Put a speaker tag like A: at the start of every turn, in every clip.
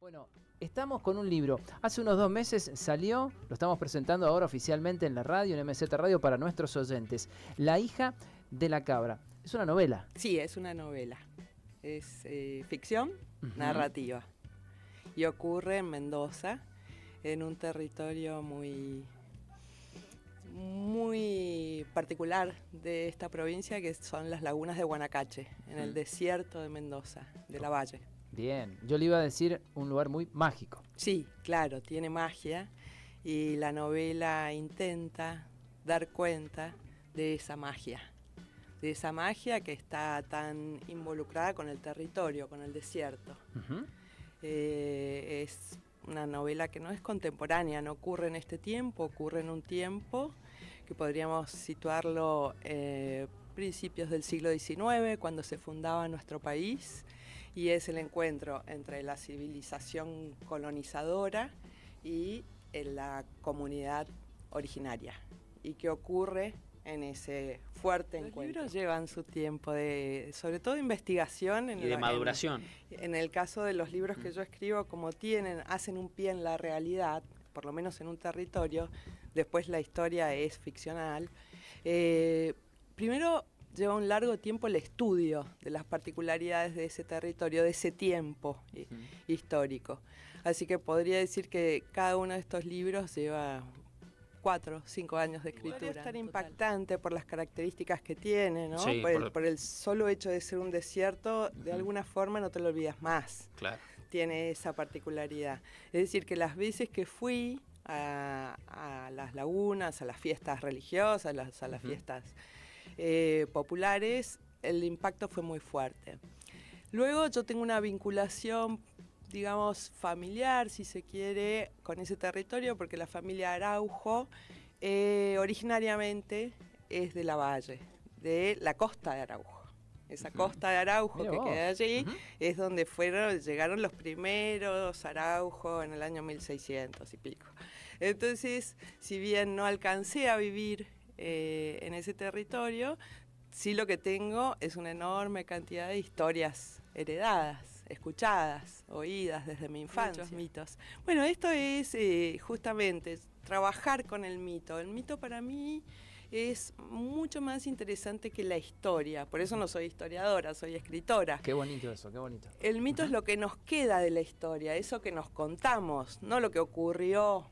A: Bueno, estamos con un libro. Hace unos 2 meses salió, lo estamos presentando ahora oficialmente en la radio, en MZ Radio, para nuestros oyentes. La hija de la cabra. Es una novela.
B: Sí, es una novela. Es ficción narrativa. Y ocurre en Mendoza, en un territorio muy particular de esta provincia, que son las lagunas de Guanacache, en el desierto de Mendoza, de la Valle.
A: Bien, yo le iba a decir un lugar muy mágico.
B: Sí, claro, tiene magia y la novela intenta dar cuenta de esa magia que está tan involucrada con el territorio, con el desierto. Es una novela que no es contemporánea, no ocurre en este tiempo, ocurre en un tiempo que podríamos situarlo principios del siglo XIX, cuando se fundaba nuestro país, y es el encuentro entre la civilización colonizadora y la comunidad originaria. ¿Y qué ocurre en ese fuerte encuentro? Los libros llevan su tiempo sobre todo de investigación
C: y de maduración.
B: En el caso de los libros que yo escribo, como hacen un pie en la realidad, por lo menos en un territorio, después la historia es ficcional. Primero lleva un largo tiempo el estudio de las particularidades de ese territorio, de ese tiempo histórico. Así que podría decir que cada uno de estos libros lleva 4 o 5 años de escritura. Es tan impactante por las características que tiene, ¿no?
C: Sí,
B: por el solo hecho de ser un desierto, de alguna forma no te lo olvidas más.
C: Claro.
B: Tiene esa particularidad. Es decir, que las veces que fui a las lagunas, a las fiestas religiosas, a las fiestas populares, el impacto fue muy fuerte. Luego yo tengo una vinculación, digamos, familiar, si se quiere, con ese territorio, porque la familia Araujo originariamente es de la Valle, de la costa de Araujo. Esa costa de Araujo que queda allí es donde llegaron los primeros Araujo en el año 1600 y pico. Entonces, si bien no alcancé a vivir en ese territorio, sí lo que tengo es una enorme cantidad de historias heredadas, escuchadas, oídas desde mi infancia. Muchos mitos. Bueno, esto es justamente trabajar con el mito. El mito para mí es mucho más interesante que la historia. Por eso no soy historiadora, soy escritora.
A: Qué bonito eso, qué bonito.
B: El mito es lo que nos queda de la historia, eso que nos contamos, no lo que ocurrió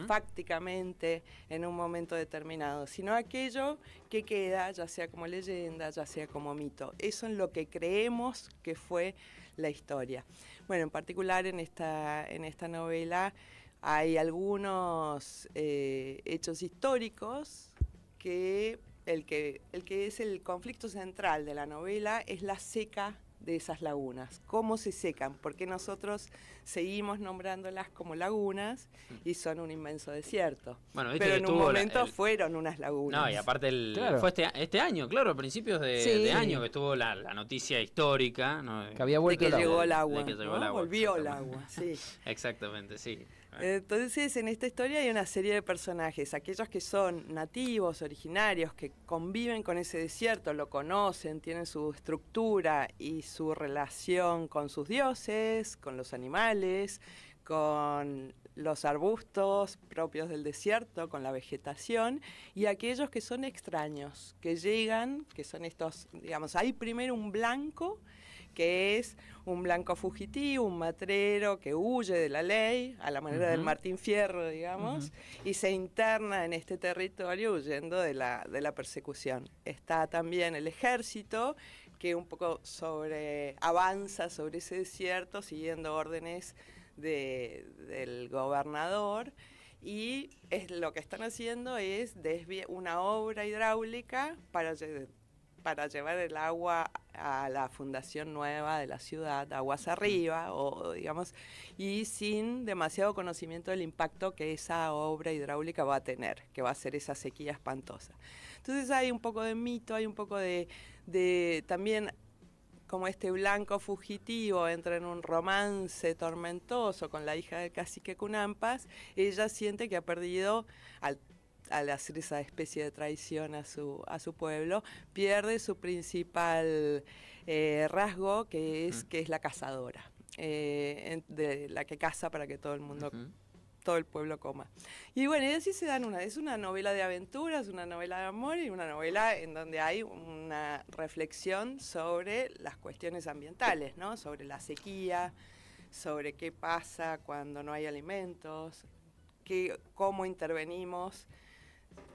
B: fácticamente en un momento determinado, sino aquello que queda, ya sea como leyenda, ya sea como mito. Eso es lo que creemos que fue la historia. Bueno, en particular en esta novela hay algunos hechos históricos que el que es el conflicto central de la novela es la seca de esas lagunas. ¿Cómo se secan? Porque nosotros seguimos nombrándolas como lagunas y son un inmenso desierto.
C: Bueno,
B: pero en un momento fueron unas lagunas.
C: No, y aparte fue este año, claro, a principios de año que estuvo la noticia histórica, ¿no?
A: Que había vuelto
B: de que llegó el agua.
C: De que llegó el agua.
B: Volvió el agua, sí.
C: Exactamente, sí.
B: Entonces, en esta historia hay una serie de personajes, aquellos que son nativos, originarios, que conviven con ese desierto, lo conocen, tienen su estructura y su relación con sus dioses, con los animales, con los arbustos propios del desierto, con la vegetación, y aquellos que son extraños, que llegan, que son estos, digamos, hay primero un blanco, que es un blanco fugitivo, un matrero que huye de la ley, a la manera del Martín Fierro, digamos, y se interna en este territorio huyendo de la persecución. Está también el ejército, que un poco avanza sobre ese desierto, siguiendo órdenes del gobernador, y lo que están haciendo es una obra hidráulica para llevar el agua a la fundación nueva de la ciudad, aguas arriba, o digamos, y sin demasiado conocimiento del impacto que esa obra hidráulica va a tener, que va a ser esa sequía espantosa. Entonces hay un poco de mito, hay un poco de también, como este blanco fugitivo entra en un romance tormentoso con la hija del cacique Cunampas, ella siente que ha perdido, al hacer esa especie de traición a su pueblo, pierde su principal rasgo, que es la cazadora. de la que caza para que todo el mundo, todo el pueblo coma. Y bueno, y así se dan es una novela de aventuras, una novela de amor y una novela en donde hay una reflexión sobre las cuestiones ambientales, ¿no? Sobre la sequía, sobre qué pasa cuando no hay alimentos, cómo intervenimos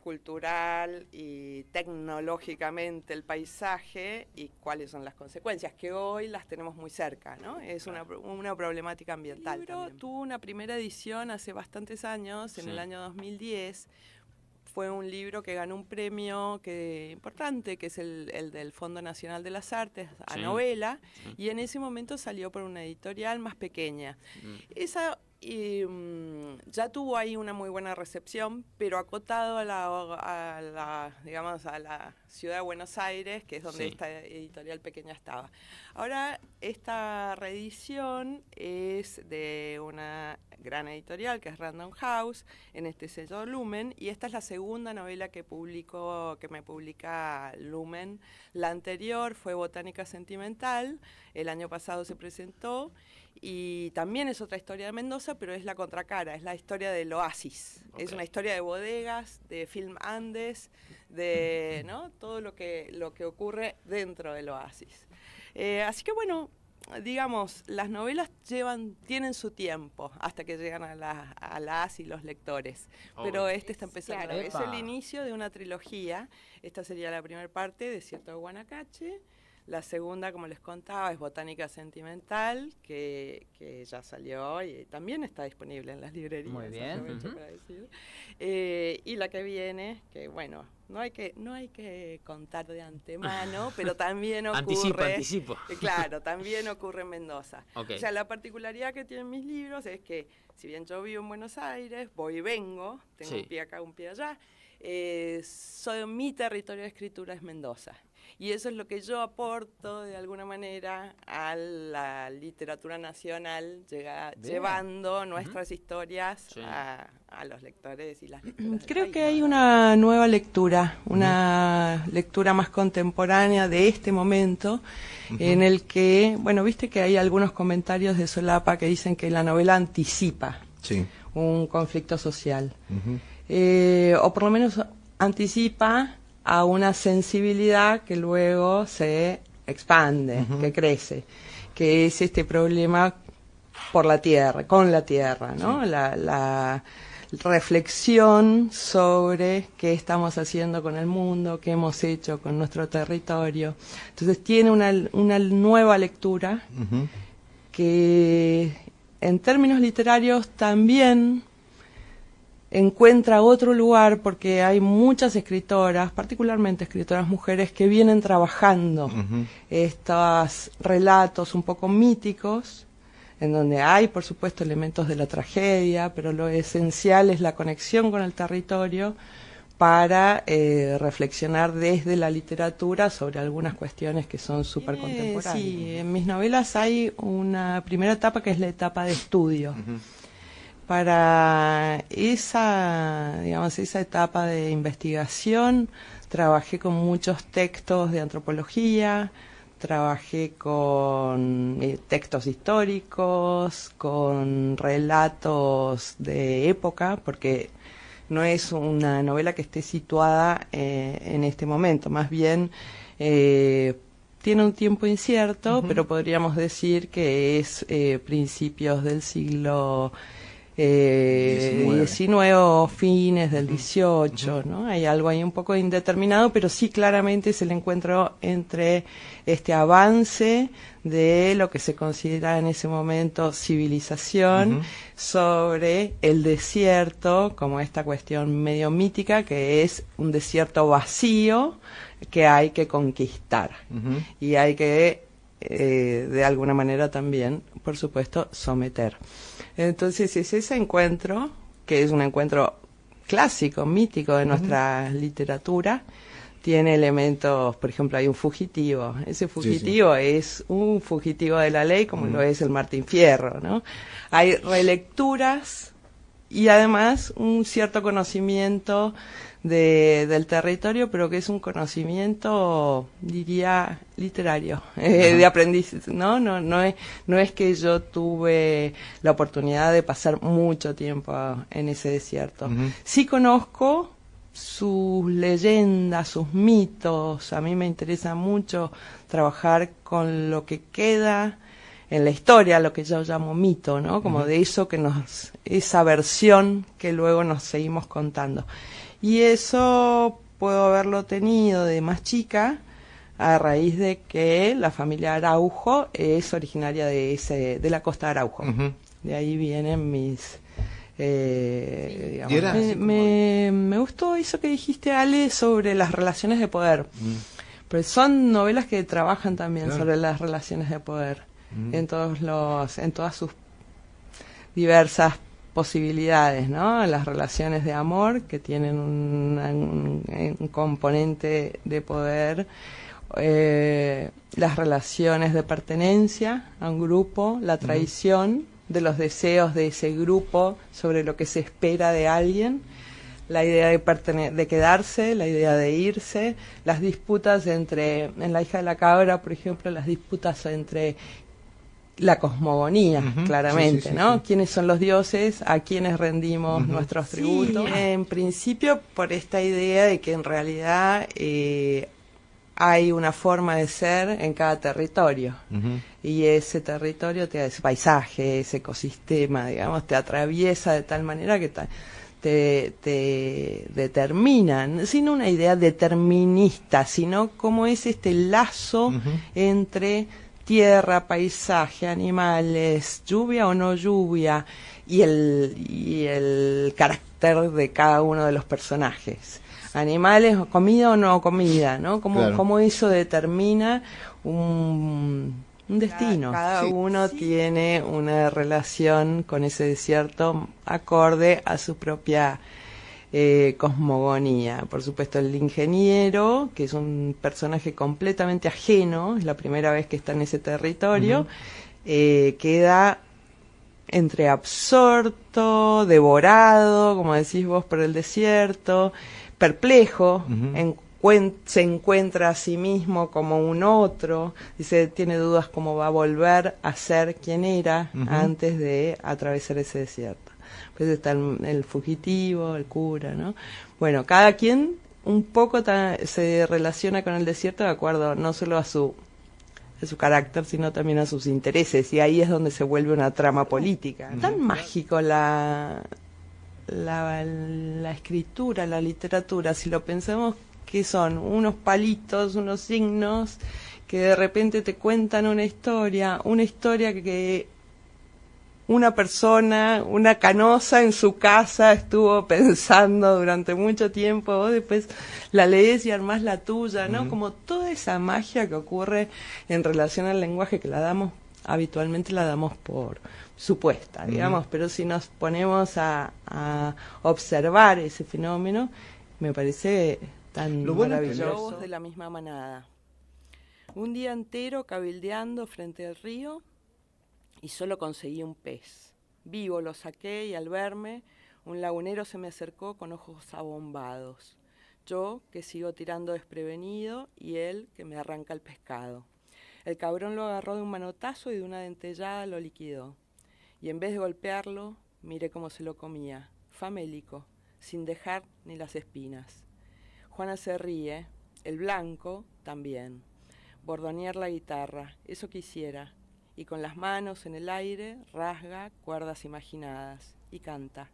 B: cultural y tecnológicamente el paisaje y cuáles son las consecuencias, que hoy las tenemos muy cerca, ¿no? Es una problemática ambiental. El libro tuvo una primera edición hace bastantes años, en el año 2010. Fue un libro que ganó un premio importante, que es el del Fondo Nacional de las Artes, a novela, y en ese momento salió por una editorial más pequeña. Esa ya tuvo ahí una muy buena recepción, pero acotado a la ciudad de Buenos Aires, que es donde esta editorial pequeña estaba. Ahora, esta reedición es de una gran editorial, que es Random House, en este sello Lumen, y esta es la segunda novela que me publica Lumen. La anterior fue Botánica Sentimental, el año pasado se presentó, y también es otra historia de Mendoza, pero es la contracara, es la historia del Oasis. Okay. Es una historia de bodegas, de Film Andes, de todo lo que ocurre dentro del Oasis. Así que bueno, digamos, las novelas tienen su tiempo hasta que llegan a las y los lectores. Pero este está empezando. Claro, es el inicio de una trilogía. Esta sería la primera parte, Desierto de Guanacache. La segunda, como les contaba, es Botánica Sentimental, que ya salió y también está disponible en las librerías.
A: Muy bien.
B: Para decir. Y la que viene, que bueno, no hay que contar de antemano, pero también ocurre...
C: Anticipo.
B: Claro, también ocurre en Mendoza.
C: Okay.
B: O sea, la particularidad que tienen mis libros es que, si bien yo vivo en Buenos Aires, voy y vengo, tengo un pie acá, un pie allá, mi territorio de escritura es Mendoza. Y eso es lo que yo aporto de alguna manera a la literatura nacional, llevando nuestras historias a los lectores y las lectoras.
D: Creo que hay una nueva lectura, una lectura más contemporánea de este momento, en el que, bueno, viste que hay algunos comentarios de solapa que dicen que la novela anticipa un conflicto social, o por lo menos anticipa a una sensibilidad que luego se expande, que crece, que es este problema con la tierra, ¿no? La reflexión sobre qué estamos haciendo con el mundo, qué hemos hecho con nuestro territorio. Entonces tiene una nueva lectura que en términos literarios también encuentra otro lugar, porque hay muchas escritoras, particularmente escritoras mujeres, que vienen trabajando estos relatos un poco míticos, en donde hay, por supuesto, elementos de la tragedia, pero lo esencial es la conexión con el territorio para reflexionar desde la literatura sobre algunas cuestiones que son súper contemporáneas. Sí, en mis novelas hay una primera etapa que es la etapa de estudio. Para esa etapa de investigación, trabajé con muchos textos de antropología, trabajé con textos históricos, con relatos de época, porque no es una novela que esté situada en este momento, más bien tiene un tiempo incierto, pero podríamos decir que es principios del siglo 19 o fines del 18, ¿no? Hay algo ahí un poco indeterminado, pero sí claramente es el encuentro entre este avance de lo que se considera en ese momento civilización sobre el desierto, como esta cuestión medio mítica, que es un desierto vacío que hay que conquistar y hay que de alguna manera también, por supuesto, someter. Entonces es ese encuentro, que es un encuentro clásico, mítico de nuestra literatura, tiene elementos, por ejemplo, hay un fugitivo. Ese fugitivo es un fugitivo de la ley, como lo es el Martín Fierro, ¿no? Hay relecturas y además un cierto conocimiento del territorio, pero que es un conocimiento, diría, literario, de aprendiz, ¿no? No es que yo tuve la oportunidad de pasar mucho tiempo en ese desierto. Sí conozco sus leyendas, sus mitos. A mí me interesa mucho trabajar con lo que queda en la historia, lo que yo llamo mito, ¿no? Como de eso esa versión que luego nos seguimos contando. Y eso puedo haberlo tenido de más chica a raíz de que la familia Araujo es originaria de la costa de Araujo. De ahí vienen mis... digamos, me gustó eso que dijiste, Ale, sobre las relaciones de poder. Pero son novelas que trabajan también sobre las relaciones de poder en todas sus diversas posibilidades, ¿no? Las relaciones de amor que tienen un componente de poder, las relaciones de pertenencia a un grupo, la traición de los deseos de ese grupo sobre lo que se espera de alguien, la idea de quedarse, la idea de irse, las disputas en La hija de la cabra, por ejemplo, las disputas entre la cosmogonía, claramente, ¿no? Sí. ¿Quiénes son los dioses? ¿A quiénes rendimos nuestros tributos? Sí. En principio, por esta idea de que en realidad hay una forma de ser en cada territorio. Y ese territorio, ese paisaje, ese ecosistema, digamos, te atraviesa de tal manera que te determinan, sin una idea determinista, sino cómo es este lazo entre tierra, paisaje, animales, lluvia o no lluvia, y el carácter de cada uno de los personajes. Animales, comida o no comida, ¿no? Cómo eso determina un destino. Cada uno tiene una relación con ese desierto acorde a su propia cosmogonía. Por supuesto, el ingeniero, que es un personaje completamente ajeno, es la primera vez que está en ese territorio, queda entre absorto, devorado, como decís vos, por el desierto, perplejo, se encuentra a sí mismo como un otro, dice, tiene dudas cómo va a volver a ser quien era antes de atravesar ese desierto. Pues está el fugitivo, el cura, ¿no? Bueno, cada quien un poco se relaciona con el desierto de acuerdo no solo a su carácter, sino también a sus intereses, y ahí es donde se vuelve una trama política. Tan mágico la escritura, la literatura, si lo pensamos que son unos palitos, unos signos que de repente te cuentan una historia que una persona, una canosa en su casa estuvo pensando durante mucho tiempo, vos después la lees y armás la tuya, ¿no? Como toda esa magia que ocurre en relación al lenguaje que habitualmente la damos por supuesta, digamos, pero si nos ponemos a observar ese fenómeno, me parece tan maravilloso.
B: Lobos de la misma manada. Un día entero cabildeando frente al río y solo conseguí un pez. Vivo lo saqué y al verme, un lagunero se me acercó con ojos abombados. Yo, que sigo tirando desprevenido, y él, que me arranca el pescado. El cabrón lo agarró de un manotazo y de una dentellada lo liquidó. Y en vez de golpearlo, miré cómo se lo comía, famélico, sin dejar ni las espinas. Juana se ríe, el blanco también. Bordonear la guitarra, eso quisiera. Y con las manos en el aire rasga cuerdas imaginadas y canta.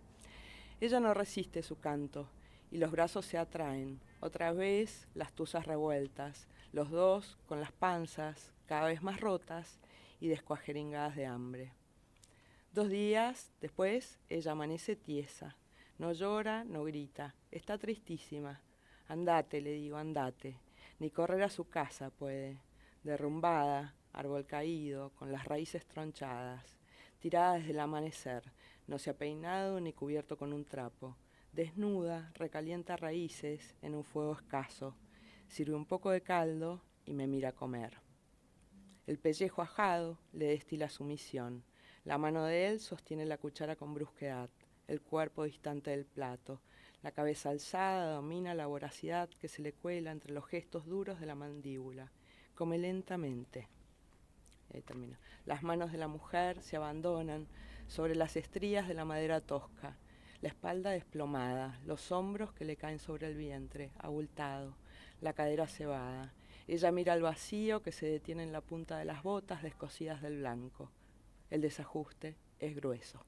B: Ella no resiste su canto y los brazos se atraen. Otra vez las tuzas revueltas, los dos con las panzas cada vez más rotas y descuajeringadas de hambre. 2 días después ella amanece tiesa. No llora, no grita, está tristísima. Andate, le digo, andate. Ni correr a su casa puede. Derrumbada, árbol caído, con las raíces tronchadas, tirada desde el amanecer, no se ha peinado ni cubierto con un trapo. Desnuda, recalienta raíces en un fuego escaso, sirve un poco de caldo y me mira comer. El pellejo ajado le destila sumisión. La mano de él sostiene la cuchara con brusquedad, el cuerpo distante del plato. La cabeza alzada domina la voracidad que se le cuela entre los gestos duros de la mandíbula. Come lentamente. Termina. Las manos de la mujer se abandonan sobre las estrías de la madera tosca, la espalda desplomada, los hombros que le caen sobre el vientre, abultado, la cadera cebada. Ella mira al vacío que se detiene en la punta de las botas descosidas del blanco. El desajuste es grueso.